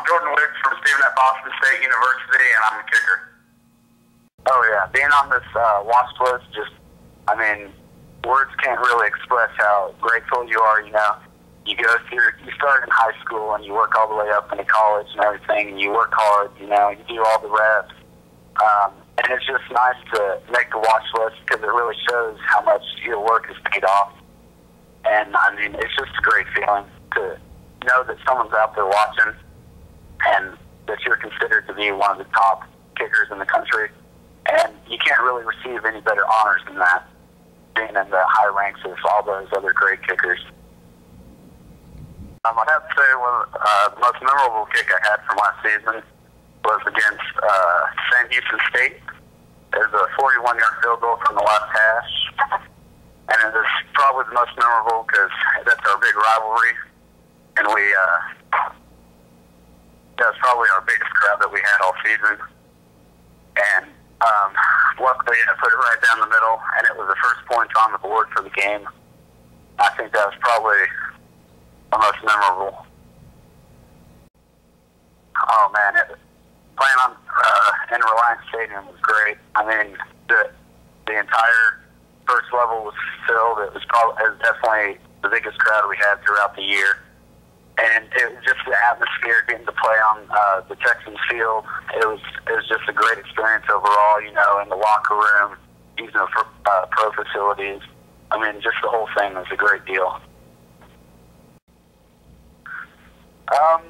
Wiggs from Stephen at Boston State University, and I'm a kicker. Oh yeah, being on this watch list, just, I mean, words can't really express how grateful you are. You know, you go through, you start in high school and you work all the way up into college and everything, and you work hard. You know, you do all the reps, and it's just nice to make the watch list because it really shows how much your work is paid off. And I mean, it's just a great feeling to know that someone's out there watching and that you're considered to be one of the top kickers in the country. And you can't really receive any better honors than that, being in the high ranks of all those other great kickers. I'd have to say the most memorable kick I had from last season was against San Houston State. It was a 41-yard field goal from the last hash. And it was probably the most memorable because that's our big rivalry. And that was probably our biggest crowd that we had all season. And luckily I put it right down the middle, and it was the first point on the board for the game. I think that was probably the most memorable. Oh man, playing on in Reliance Stadium was great. I mean, the entire first level was filled. It was definitely the biggest crowd we had throughout the year. And it was just the atmosphere, getting to play on the Texans field. It was just a great experience overall, you know, in the locker room, using the pro facilities. I mean, just the whole thing was a great deal.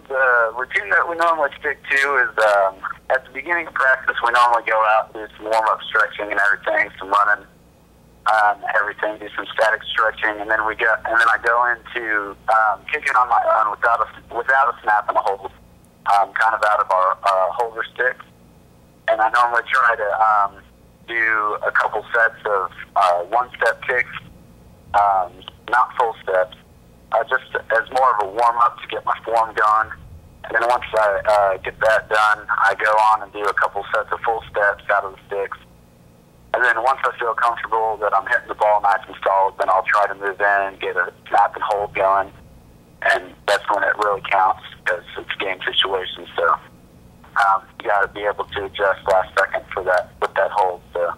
The routine that we normally stick to is at the beginning of practice, we normally go out and do some warm-up stretching and everything, some running, everything, do some static stretching, and then I go into kicking on my own without a snap and a hold, kind of out of our holder stick. And I normally try to do a couple sets of one-step kicks, not full steps, just as more of a warm-up to get my form going. And then once I get that done, I go on and do a couple sets of full steps out of the sticks. And then once I feel comfortable that I'm hitting the ball nice and solid, then I'll try to move in and get a snap and hold going. And that's when it really counts because it's game situation. So you got to be able to adjust last second for that with that hold. So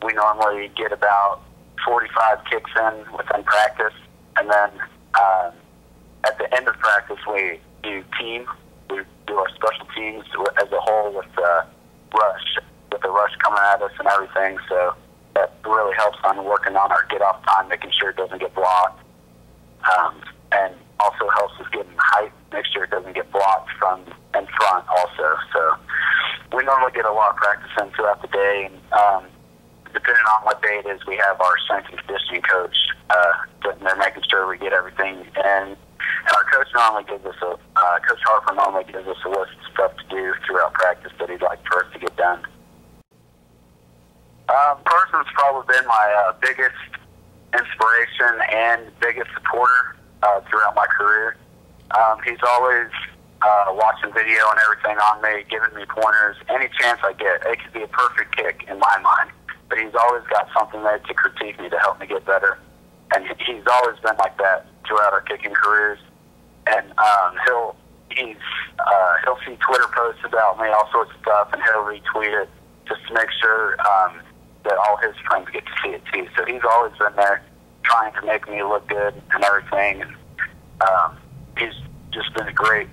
we normally get about 45 kicks in within practice. And then at the end of practice, we do team. We do our special teams as a whole with rush. With the rush coming at us and everything, so that really helps on working on our get-off time, making sure it doesn't get blocked, and also helps us get in height, make sure it doesn't get blocked from in front also. So we normally get a lot of practice in throughout the day, and depending on what day it is, we have our strength and conditioning coach sitting there making sure we get everything in. And our coach normally gives us Coach Harper normally gives us a list of stuff to do throughout practice that he'd like for us to get done. Person's probably been my biggest inspiration and biggest supporter throughout my career. He's always watching video and everything on me, giving me pointers. Any chance I get, it could be a perfect kick in my mind, but he's always got something there to critique me to help me get better. And he's always been like that throughout our kicking careers. And he'll see Twitter posts about me, all sorts of stuff, and he'll retweet it just to make sure that all his friends get to see it too. So he's always been there trying to make me look good and everything. And he's just been a great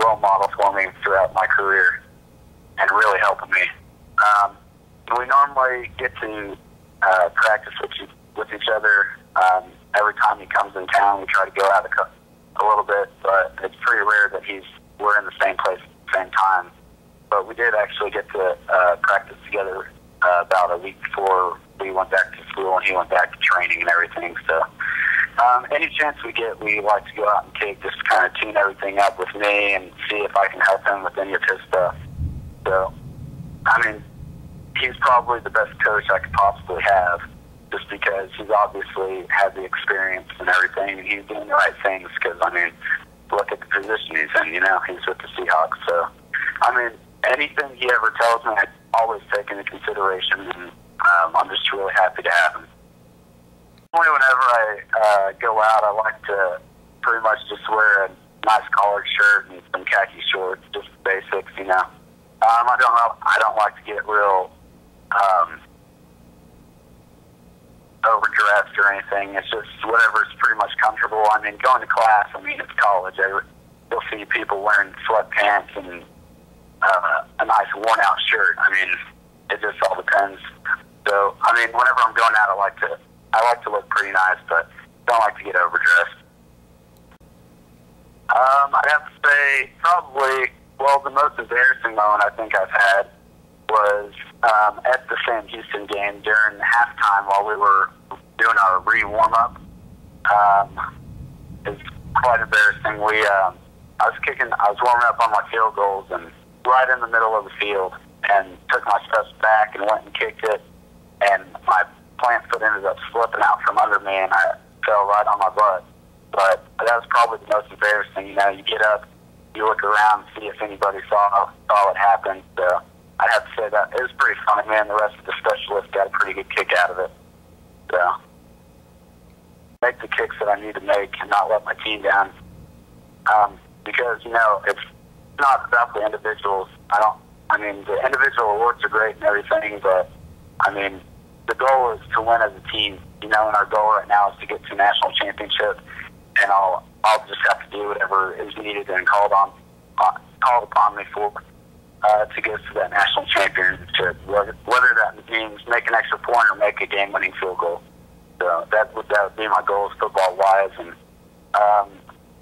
role model for me throughout my career and really helping me. We normally get to practice with each other every time he comes in town. We try to go out a little bit, but it's pretty rare that we're in the same place at the same time. But we did actually get to practice together about a week before we went back to school and he went back to training and everything. So any chance we get, we like to go out and kick, just kind of tune everything up with me and see if I can help him with any of his stuff. So, I mean, he's probably the best coach I could possibly have, just because he's obviously had the experience and everything, and he's doing the right things. Because, I mean, look at the position he's in, you know, he's with the Seahawks. So, I mean, anything he ever tells me, I always take into consideration, and I'm just really happy to have him. Whenever I go out, I like to pretty much just wear nice collared shirt and some khaki shorts, just basics, you know. I don't know. I don't like to get real overdressed or anything. It's just whatever's pretty much comfortable. I mean, going to class, I mean, it's college. You'll see people wearing sweatpants and a nice worn-out shirt. I mean, it just all depends. So, I mean, whenever I'm going out, I like to look pretty nice, but don't like to get overdressed. I'd have to say probably, well, the most embarrassing moment I think I've had was at the Sam Houston game during halftime while we were doing our re-warm-up. It's quite embarrassing. I was warming up on my field goals and right in the middle of the field and took my steps back and went and kicked it, and my plant foot ended up slipping out from under me and I fell right on my butt. But that was probably the most embarrassing. You know, you get up, you look around, see if anybody saw what happened. So I'd have to say that it was pretty funny, man. The rest of the specialists got a pretty good kick out of it. So make the kicks that I need to make and not let my team down. Because, you know, it's not about the individuals. I mean, the individual awards are great and everything, but, I mean, the goal is to win as a team, you know, and our goal right now is to get to a national championship, and I'll just have to do whatever is needed and called upon me for to get to that national championship, whether that means make an extra point or make a game-winning field goal. So that would be my goals football-wise, and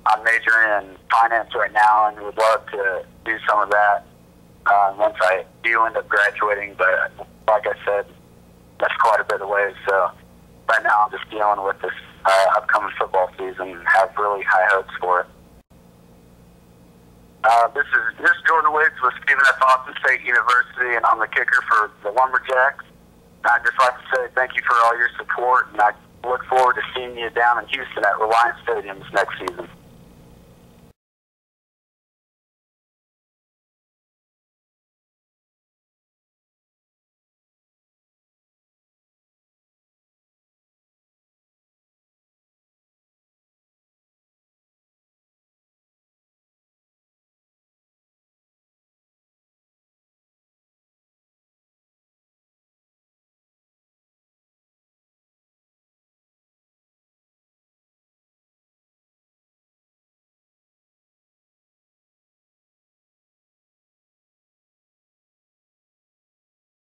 I'm majoring in finance right now and would love to do some of that once I do end up graduating, but like I said, that's quite a bit away. So right now I'm just dealing with this upcoming football season and have really high hopes for it. This is Jordan Wiggs with Stephen F. Austin State University, and I'm the kicker for the Lumberjacks. I'd just like to say thank you for all your support, and I look forward to seeing you down in Houston at Reliance Stadium next season.